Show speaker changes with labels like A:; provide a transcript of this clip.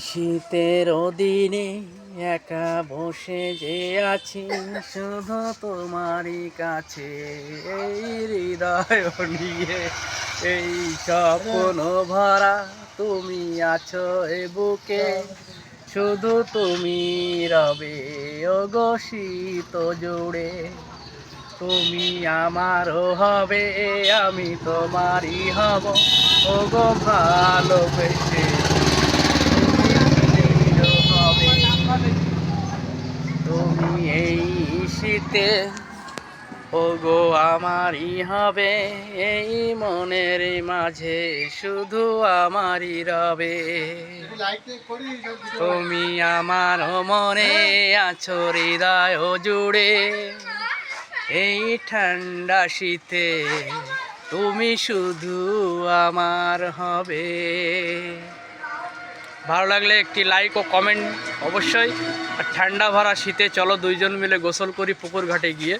A: শীতের দিনে একা বসে যে আছি শুধু তোমারই কাছে, এই হৃদয় নিয়ে এই স্বপ্ন ভরা তুমি আছো এ বুকে, শুধু তুমি রবে ওগো শীত জুড়ে। তুমি আমারও হবে, আমি তোমারই হব ওগো ভালোবেসে। তুমি এই শীতে ওগো আমারই হবে, এই মনের মাঝে শুধু আমারই রবে। তুমি আমার মনে আছো হৃদয় জুড়ে, এই ঠান্ডা শীতে তুমি শুধু আমার হবে। ভালো লাগলে একটি লাইক ও কমেন্ট অবশ্যই। আর ঠান্ডা ভরা শীতে চলো দুইজন মিলে গোসল করি পুকুর ঘাটে গিয়ে।